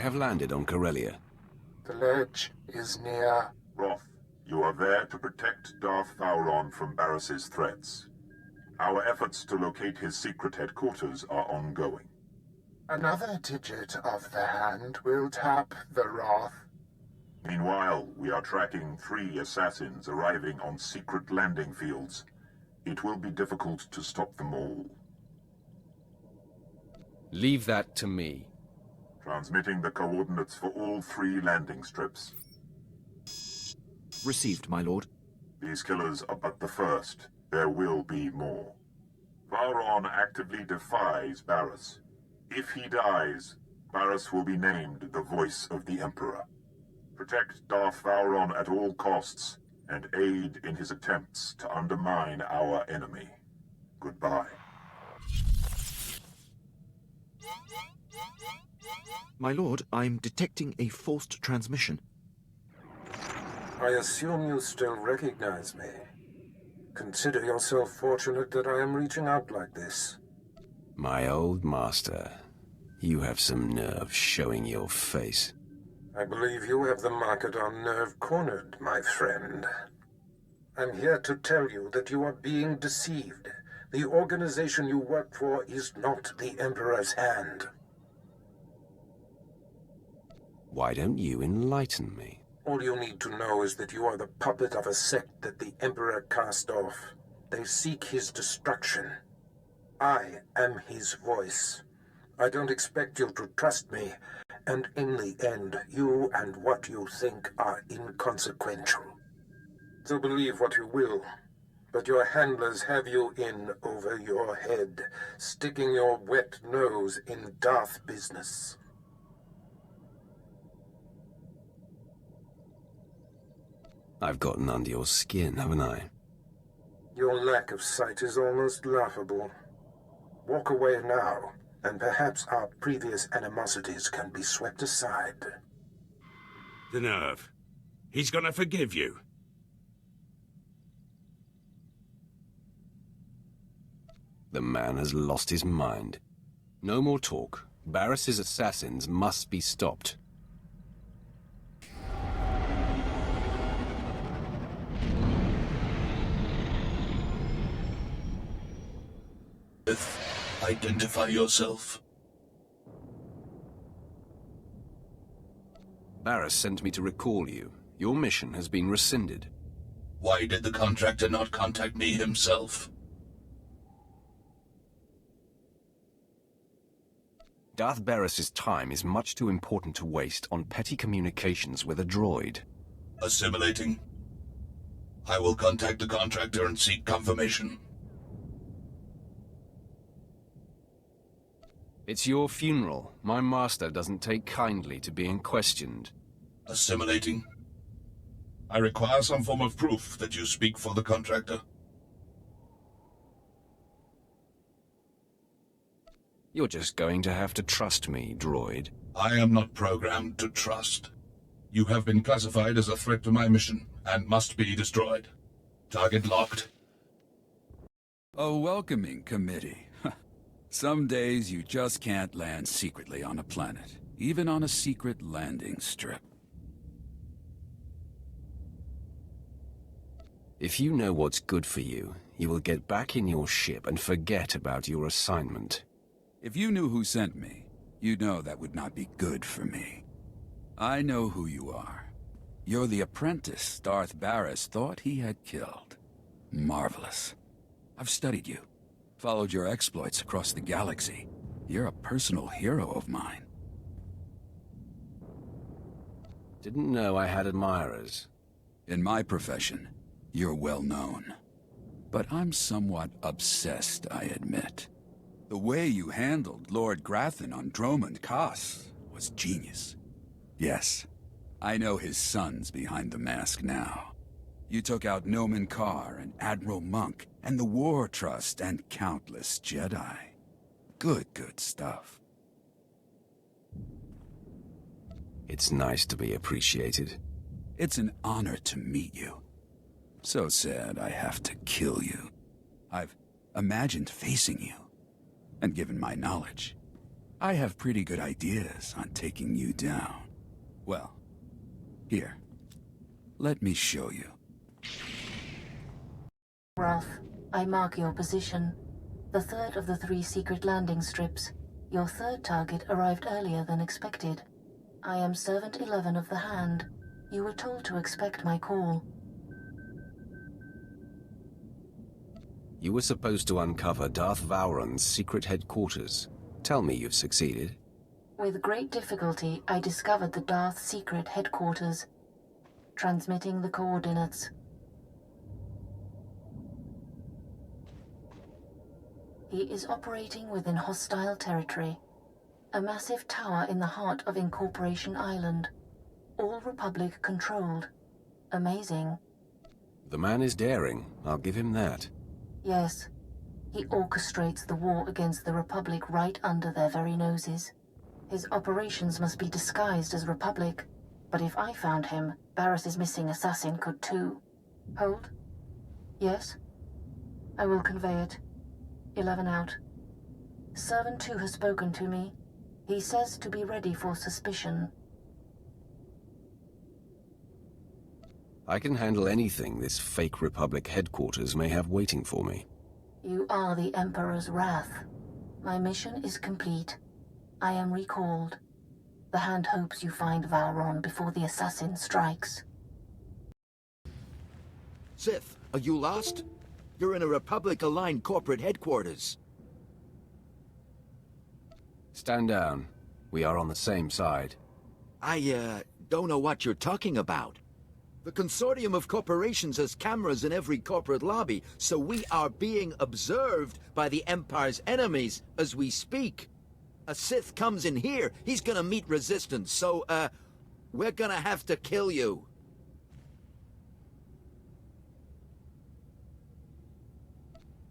have landed on Corellia. The ledge is near. Roth, you are there to protect Darth Vowron from Barris's threats. Our efforts to locate his secret headquarters are ongoing. Another digit of the hand will tap the Roth. Meanwhile, we are tracking 3 assassins arriving on secret landing fields. It will be difficult to stop them all. Leave that to me. Transmitting the coordinates for all 3 landing strips. Received, my lord. These killers are but the first. There will be more. Vowron actively defies Barris. If he dies, Barris will be named the Voice of the Emperor. Protect Darth Vowron at all costs, and aid in his attempts to undermine our enemy. Goodbye. My lord, I'm detecting a forced transmission. I assume you still recognize me. Consider yourself fortunate that I am reaching out like this. My old master, you have some nerve showing your face. I believe you have the market on nerve cornered, my friend. I'm here to tell you that you are being deceived. The organization you work for is not the Emperor's hand. Why don't you enlighten me? All you need to know is that you are the puppet of a sect that the Emperor cast off. They seek his destruction. I am his voice. I don't expect you to trust me, and in the end, you and what you think are inconsequential. So believe what you will, but your handlers have you in over your head, sticking your wet nose in Darth business. I've gotten under your skin, haven't I? Your lack of sight is almost laughable. Walk away now, and perhaps our previous animosities can be swept aside. The nerve. He's gonna forgive you. The man has lost his mind. No more talk. Barris's assassins must be stopped. Identify yourself. Barris sent me to recall you. Your mission has been rescinded. Why did the contractor not contact me himself? Darth Barris's time is much too important to waste on petty communications with a droid. Assimilating. I will contact the contractor and seek confirmation. It's your funeral. My master doesn't take kindly to being questioned. Assimilating. I require some form of proof that you speak for the contractor. You're just going to have to trust me, droid. I am not programmed to trust. You have been classified as a threat to my mission, and must be destroyed. Target locked. A welcoming committee. Some days you just can't land secretly on a planet, even on a secret landing strip. If you know what's good for you, you will get back in your ship and forget about your assignment. If you knew who sent me, you'd know that would not be good for me. I know who you are. You're the apprentice Darth Barris thought he had killed. Marvelous. I've studied you. Followed your exploits across the galaxy. You're a personal hero of mine. Didn't know I had admirers. In my profession, you're well known. But I'm somewhat obsessed, I admit. The way you handled Lord Grathan on Dromund Kaas was genius. Yes, I know his son's behind the mask now. You took out Nomen Karr and Admiral Monk, and the War Trust, and countless Jedi. Good stuff. It's nice to be appreciated. It's an honor to meet you. So sad I have to kill you. I've imagined facing you, and given my knowledge, I have pretty good ideas on taking you down. Well, here. Let me show you. Ralph, I mark your position. The third of the 3 secret landing strips. Your third target arrived earlier than expected. I am Servant 11 of the Hand. You were told to expect my call. You were supposed to uncover Darth Vowron's secret headquarters. Tell me you've succeeded. With great difficulty, I discovered the Darth secret headquarters. Transmitting the coordinates. He is operating within hostile territory. A massive tower in the heart of Incorporation Island. All Republic controlled. Amazing. The man is daring, I'll give him that. Yes. He orchestrates the war against the Republic right under their very noses. His operations must be disguised as Republic. But if I found him, Barris's missing assassin could too. Hold. Yes? I will convey it. 11 out. Servant 2 has spoken to me. He says to be ready for suspicion. I can handle anything this fake Republic headquarters may have waiting for me. You are the Emperor's wrath. My mission is complete. I am recalled. The Hand hopes you find Vowron before the assassin strikes. Sith, are you lost? You're in a Republic-aligned corporate headquarters. Stand down. We are on the same side. I, don't know what you're talking about. The consortium of corporations has cameras in every corporate lobby, so we are being observed by the Empire's enemies as we speak. A Sith comes in here, he's gonna meet resistance, so, we're gonna have to kill you.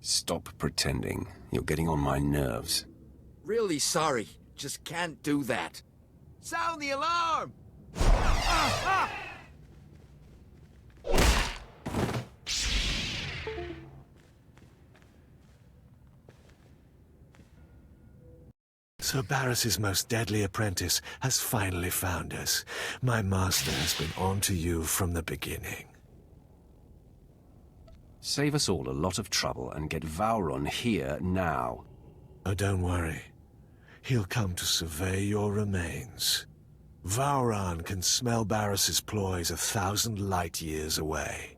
Stop pretending. You're getting on my nerves. Really sorry, just can't do that. Sound the alarm! Sir Barris's most deadly apprentice has finally found us. My master has been on to you from the beginning. Save us all a lot of trouble and get Vowron here now. Oh, don't worry. He'll come to survey your remains. Vowron can smell Barris's ploys 1,000 light years away.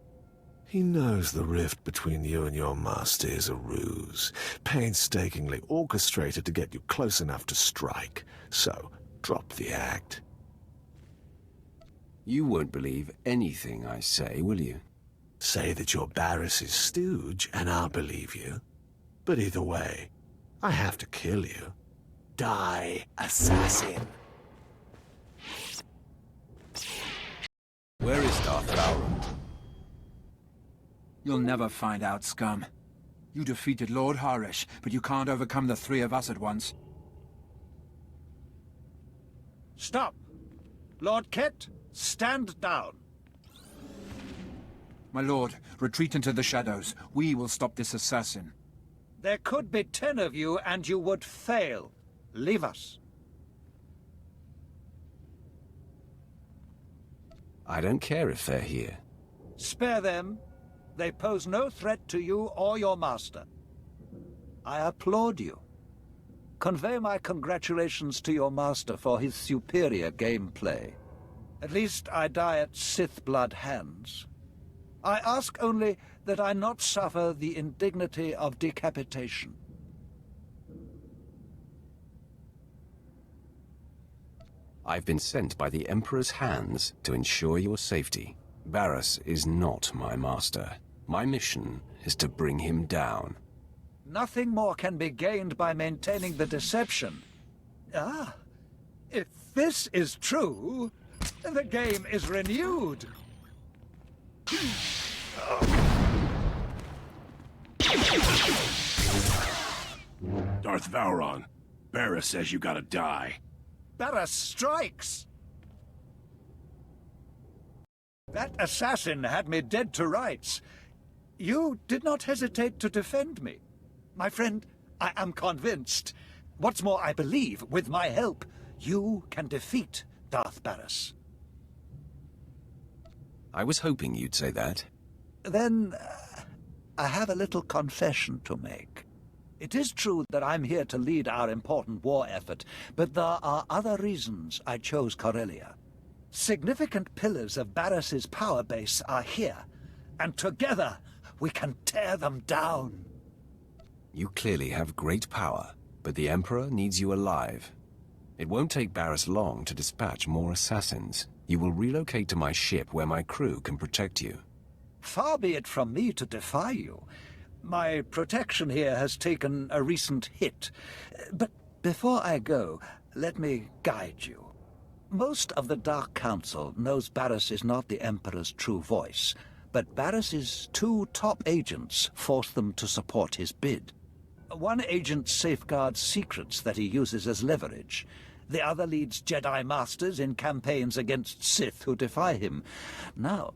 He knows the rift between you and your master is a ruse, painstakingly orchestrated to get you close enough to strike. So, drop the act. You won't believe anything I say, will you? Say that you're Barris's stooge, and I'll believe you. But either way, I have to kill you. Die, assassin! Where is Darth Vowron? You'll never find out, scum. You defeated Lord Harish, but you can't overcome the 3 of us at once. Stop! Lord Ket, stand down. My lord, retreat into the shadows. We will stop this assassin. There could be 10 of you, and you would fail. Leave us. I don't care if they're here. Spare them. They pose no threat to you or your master. I applaud you. Convey my congratulations to your master for his superior gameplay. At least I die at Sith blood hands. I ask only that I not suffer the indignity of decapitation. I've been sent by the Emperor's hands to ensure your safety. Barris is not my master. My mission is to bring him down. Nothing more can be gained by maintaining the deception. Ah, if this is true, the game is renewed. Darth Vowron, Barris says you gotta die. Barris strikes! That assassin had me dead to rights. You did not hesitate to defend me. My friend, I am convinced. What's more, I believe, with my help, you can defeat Darth Barris. I was hoping you'd say that. Then, I have a little confession to make. It is true that I'm here to lead our important war effort, but there are other reasons I chose Corellia. Significant pillars of Barris's power base are here, and together we can tear them down. You clearly have great power, but the Emperor needs you alive. It won't take Barris long to dispatch more assassins. You will relocate to my ship where my crew can protect you. Far be it from me to defy you. My protection here has taken a recent hit. But before I go, let me guide you. Most of the Dark Council knows Barris is not the Emperor's true voice, but Barris's 2 top agents force them to support his bid. One agent safeguards secrets that he uses as leverage. The other leads Jedi Masters in campaigns against Sith who defy him. Now,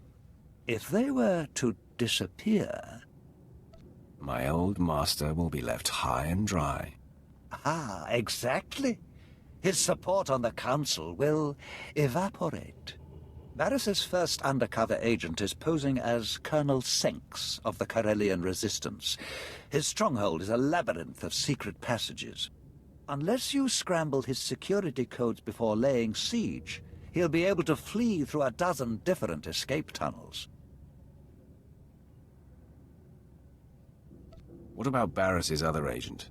if they were to disappear... My old master will be left high and dry. Ah, exactly. His support on the Council will evaporate. Barris's first undercover agent is posing as Colonel Senks of the Corellian Resistance. His stronghold is a labyrinth of secret passages. Unless you scramble his security codes before laying siege, he'll be able to flee through a dozen different escape tunnels. What about Barris's other agent?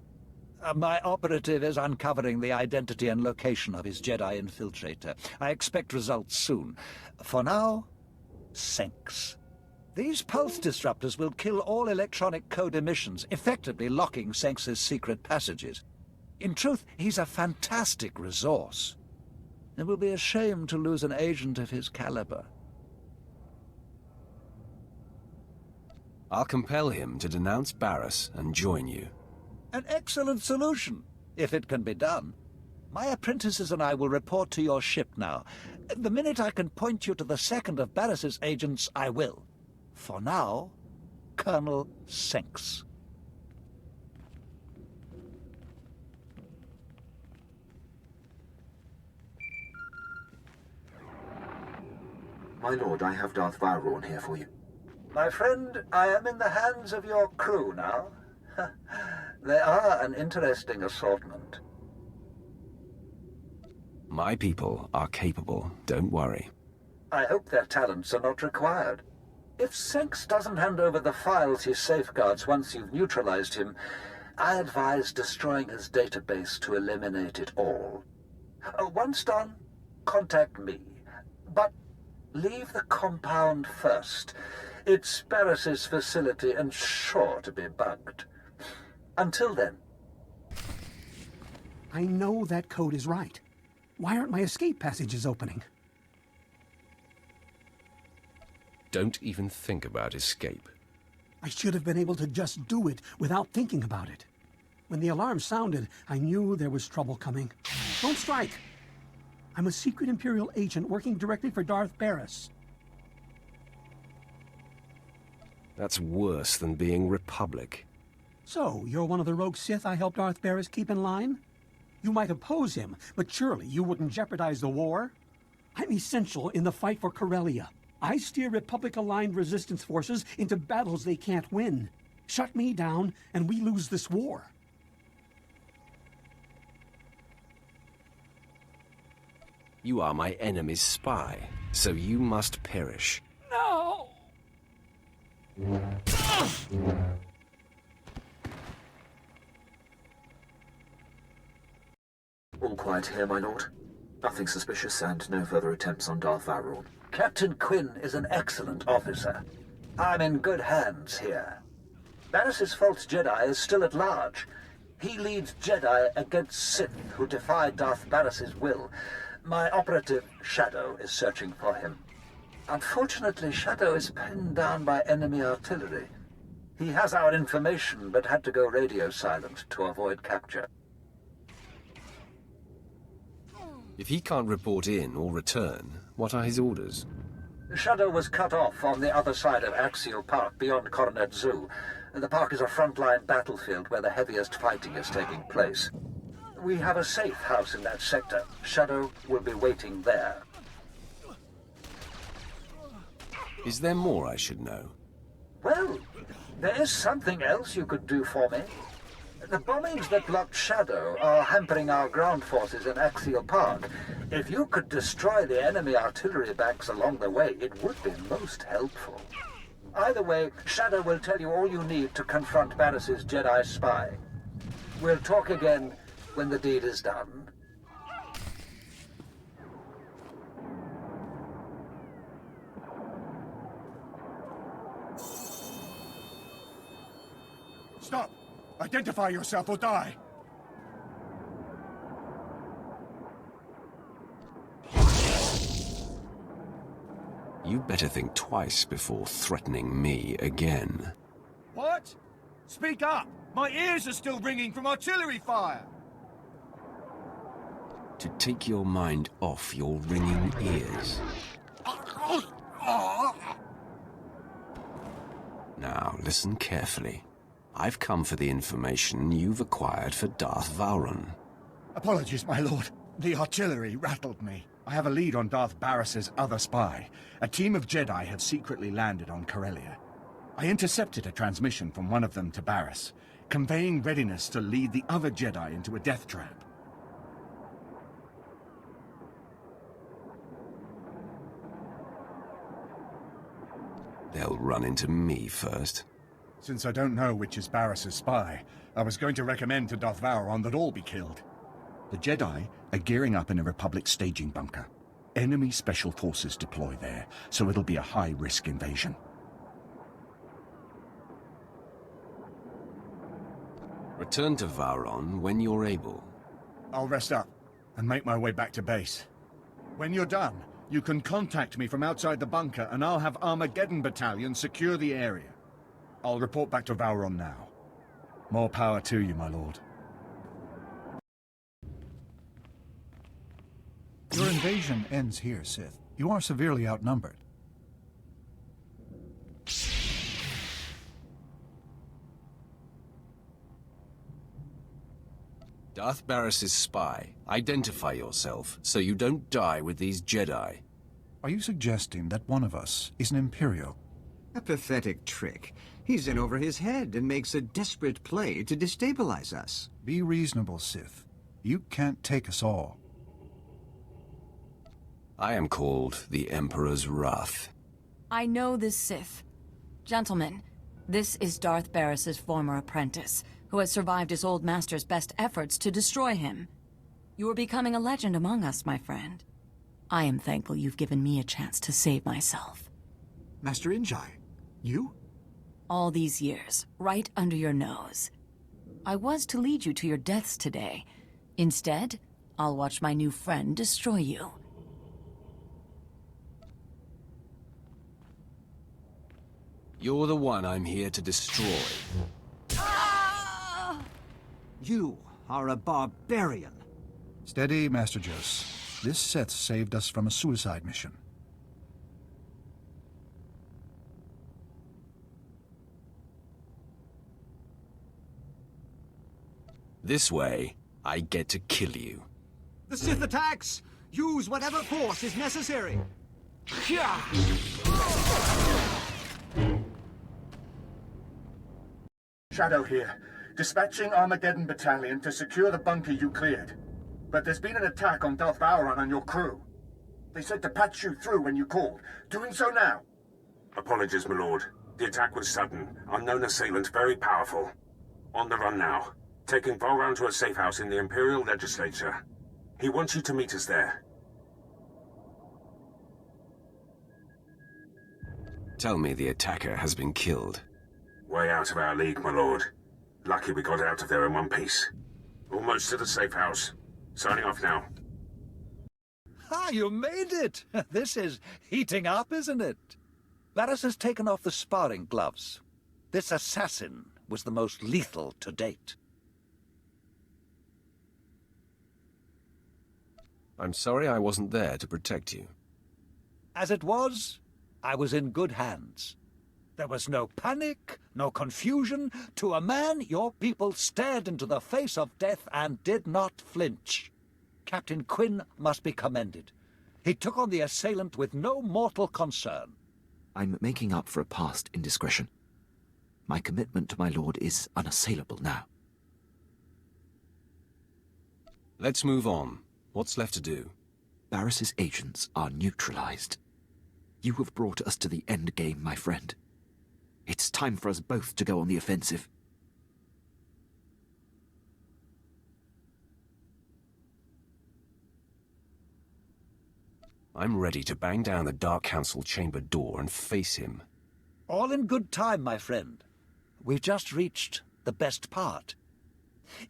My operative is uncovering the identity and location of his Jedi infiltrator. I expect results soon. For now, Senks. These pulse disruptors will kill all electronic code emissions, effectively locking Senks's secret passages. In truth, he's a fantastic resource. It will be a shame to lose an agent of his caliber. I'll compel him to denounce Barris and join you. An excellent solution, if it can be done. My apprentices and I will report to your ship now. The minute I can point you to the second of Barris's agents, I will. For now, Colonel Senks. My lord, I have Darth Vowrawn here for you. My friend, I am in the hands of your crew now. They are an interesting assortment. My people are capable, don't worry. I hope their talents are not required. If Senks doesn't hand over the files he safeguards once you've neutralized him, I advise destroying his database to eliminate it all. Once done, contact me. But leave the compound first. It's Barris's facility and sure to be bugged. Until then. I know that code is right. Why aren't my escape passages opening? Don't even think about escape. I should have been able to just do it without thinking about it. When the alarm sounded, I knew there was trouble coming. Don't strike! I'm a secret Imperial agent working directly for Darth Barris. That's worse than being Republic. So, you're one of the rogue Sith I helped Darth Barris keep in line? You might oppose him, but surely you wouldn't jeopardize the war? I'm essential in the fight for Corellia. I steer Republic-aligned resistance forces into battles they can't win. Shut me down, and we lose this war. You are my enemy's spy, so you must perish. No! All quiet here, my lord. Nothing suspicious and no further attempts on Darth Vowrawn. Captain Quinn is an excellent officer. I'm in good hands here. Barris's false Jedi is still at large. He leads Jedi against Sith who defy Darth Barris's will. My operative, Shadow, is searching for him. Unfortunately, Shadow is pinned down by enemy artillery. He has our information, but had to go radio silent to avoid capture. If he can't report in or return, what are his orders? Shadow was cut off on the other side of Axial Park, beyond Coronet Zoo. The park is a frontline battlefield where the heaviest fighting is taking place. We have a safe house in that sector. Shadow will be waiting there. Is there more I should know? Well, there is something else you could do for me. The bombings that blocked Shadow are hampering our ground forces in Axial Park. If you could destroy the enemy artillery backs along the way, it would be most helpful. Either way, Shadow will tell you all you need to confront Barris's Jedi spy. We'll talk again when the deed is done. Stop! Identify yourself or die! You better think twice before threatening me again. What? Speak up! My ears are still ringing from artillery fire! To take your mind off your ringing ears. Now, listen carefully. I've come for the information you've acquired for Darth Vowron. Apologies, my lord. The artillery rattled me. I have a lead on Darth Barris's other spy. A team of Jedi have secretly landed on Corellia. I intercepted a transmission from one of them to Barris, conveying readiness to lead the other Jedi into a death trap. They'll run into me first. Since I don't know which is Barris's spy, I was going to recommend to Darth Vowron that all be killed. The Jedi are gearing up in a Republic staging bunker. Enemy special forces deploy there, so it'll be a high-risk invasion. Return to Vowron when you're able. I'll rest up and make my way back to base. When you're done, you can contact me from outside the bunker and I'll have Armageddon Battalion secure the area. I'll report back to Vowron now. More power to you, my lord. Your invasion ends here, Sith. You are severely outnumbered. Darth Barris's spy. Identify yourself, so you don't die with these Jedi. Are you suggesting that one of us is an Imperial? A pathetic trick. He's in over his head and makes a desperate play to destabilize us. Be reasonable, Sith. You can't take us all. I am called the Emperor's Wrath. I know this Sith. Gentlemen, this is Darth Barris's former apprentice, who has survived his old master's best efforts to destroy him. You are becoming a legend among us, my friend. I am thankful you've given me a chance to save myself. Master Injai, you? All these years, right under your nose. I was to lead you to your deaths today. Instead, I'll watch my new friend destroy you. You're the one I'm here to destroy. You are a barbarian. Steady, Master Jose. This Sith saved us from a suicide mission. This way, I get to kill you. The Sith attacks! Use whatever force is necessary. Shadow here. Dispatching Armageddon Battalion to secure the bunker you cleared. But there's been an attack on Darth Vowron and your crew. They said to patch you through when you called. Doing so now. Apologies, my lord. The attack was sudden. Unknown assailant, very powerful. On the run now. Taking Vowron to a safe house in the Imperial Legislature. He wants you to meet us there. Tell me the attacker has been killed. Way out of our league, my lord. Lucky we got out of there in one piece. Almost to the safe house. Signing off now. Ah, you made it! This is heating up, isn't it? Barris has taken off the sparring gloves. This assassin was the most lethal to date. I'm sorry I wasn't there to protect you. As it was, I was in good hands. There was no panic, no confusion. To a man, your people stared into the face of death and did not flinch. Captain Quinn must be commended. He took on the assailant with no mortal concern. I'm making up for a past indiscretion. My commitment to my lord is unassailable now. Let's move on. What's left to do? Barris's agents are neutralized. You have brought us to the end game, my friend. It's time for us both to go on the offensive. I'm ready to bang down the Dark Council chamber door and face him. All in good time, my friend. We've just reached the best part.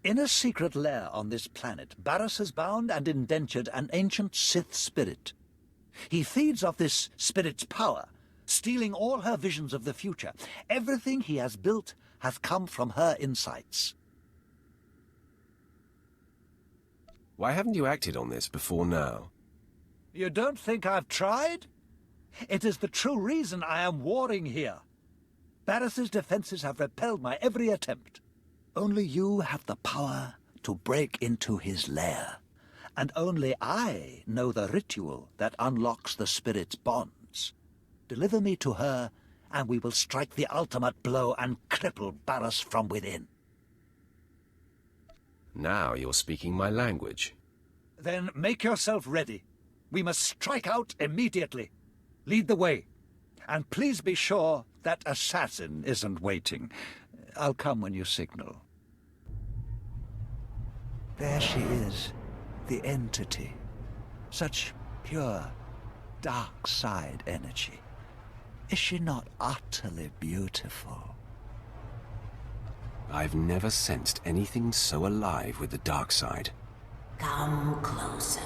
In a secret lair on this planet, Barris has bound and indentured an ancient Sith spirit. He feeds off this spirit's power, stealing all her visions of the future. Everything he has built has come from her insights. Why haven't you acted on this before now? You don't think I've tried? It is the true reason I am warring here. Barris's defenses have repelled my every attempt. Only you have the power to break into his lair, and only I know the ritual that unlocks the spirit's bonds. Deliver me to her, and we will strike the ultimate blow and cripple Barris from within. Now you're speaking my language. Then make yourself ready. We must strike out immediately. Lead the way. And please be sure that assassin isn't waiting. I'll come when you signal. There she is, the entity. Such pure, dark side energy. Is she not utterly beautiful? I've never sensed anything so alive with the dark side. Come closer.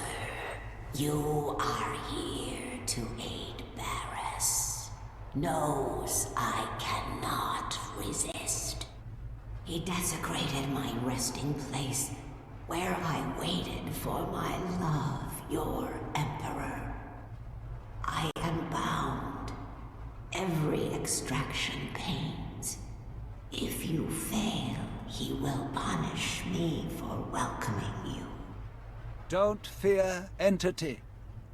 You are here to aid Barris. Knows I cannot resist. He desecrated my resting place, where I waited for my love, your Emperor. I am bound. Every extraction pains. If you fail, he will punish me for welcoming you. Don't fear, entity.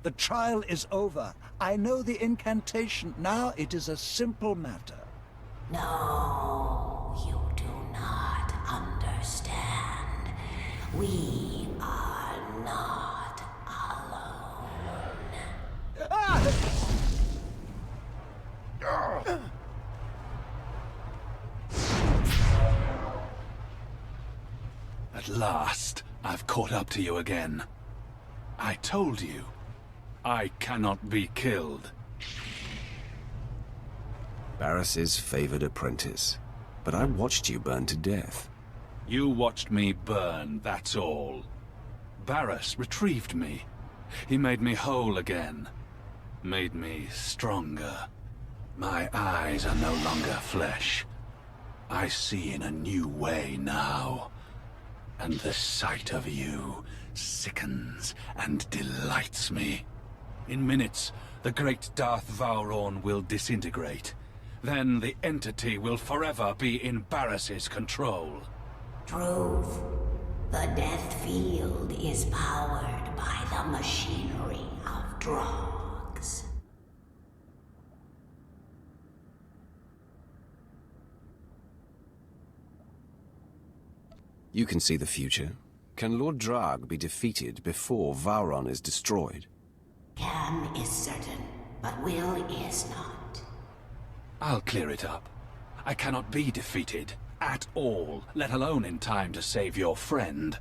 The trial is over. I know the incantation. Now it is a simple matter. No, you do not understand. We are not alone. At last, I've caught up to you again. I told you, I cannot be killed. Barris's favored apprentice. But I watched you burn to death. You watched me burn, that's all. Barris retrieved me. He made me whole again. Made me stronger. My eyes are no longer flesh. I see in a new way now. And the sight of you sickens and delights me. In minutes, the great Darth Vowrawn will disintegrate. Then the entity will forever be in Barris's control. Truth. The death field is powered by the machinery of drugs. You can see the future. Can Lord Drag be defeated before Vowrawn is destroyed? Can is certain, but will is not. I'll clear it up. I cannot be defeated. At all, let alone in time to save your friend.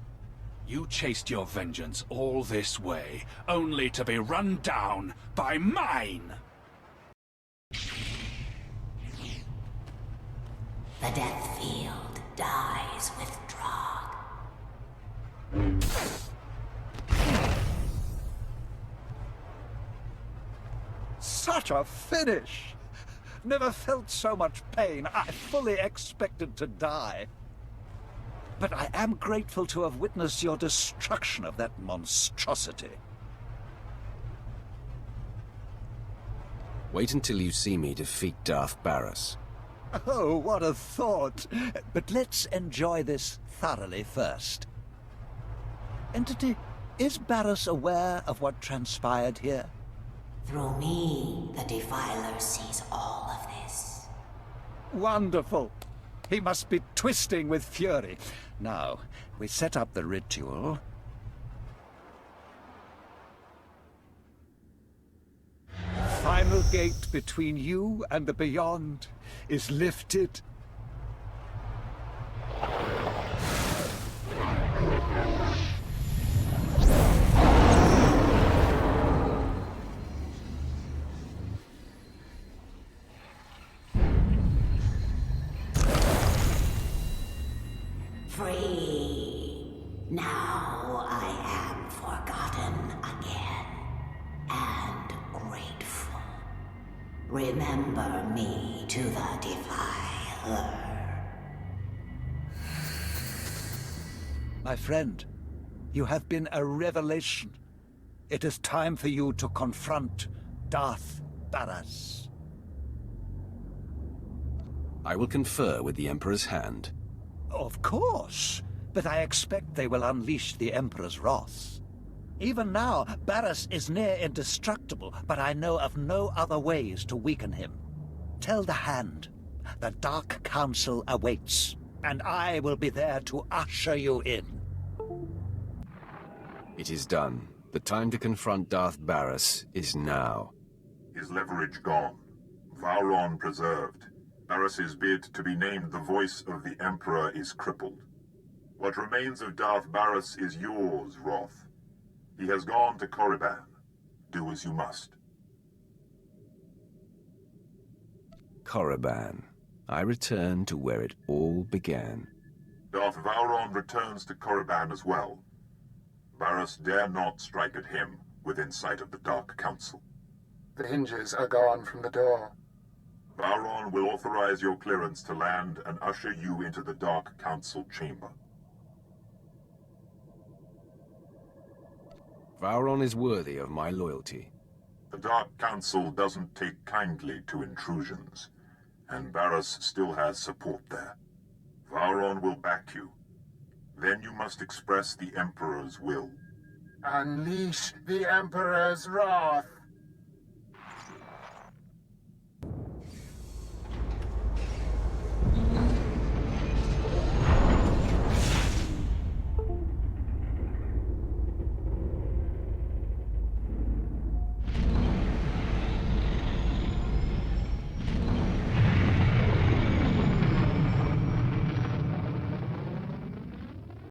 You chased your vengeance all this way, only to be run down by mine! The death field dies with Drog. Such a finish! Never felt so much pain. I fully expected to die. But I am grateful to have witnessed your destruction of that monstrosity. Wait until you see me defeat Darth Barris. Oh, what a thought! But let's enjoy this thoroughly first. Entity, is Barris aware of what transpired here? Through me, the Defiler sees all of this. Wonderful! He must be twisting with fury. Now, we set up the ritual. Final gate between you and the beyond is lifted. Free. Now I am forgotten again. And grateful. Remember me to the Defiler. My friend, you have been a revelation. It is time for you to confront Darth Barris. I will confer with the Emperor's hand. Of course, but I expect they will unleash the Emperor's wrath. Even now, Barris is near indestructible, but I know of no other ways to weaken him. Tell the Hand, the Dark Council awaits, and I will be there to usher you in. It is done. The time to confront Darth Barris is now. His leverage gone. Vauron preserved. Barris's bid to be named the voice of the Emperor is crippled. What remains of Darth Barris is yours, Roth. He has gone to Korriban. Do as you must. Korriban. I return to where it all began. Darth Vauron returns to Korriban as well. Barris dare not strike at him within sight of the Dark Council. The hinges are gone from the door. Vauron will authorize your clearance to land and usher you into the Dark Council chamber. Vauron is worthy of my loyalty. The Dark Council doesn't take kindly to intrusions, and Barris still has support there. Vauron will back you. Then you must express the Emperor's will. Unleash the Emperor's wrath!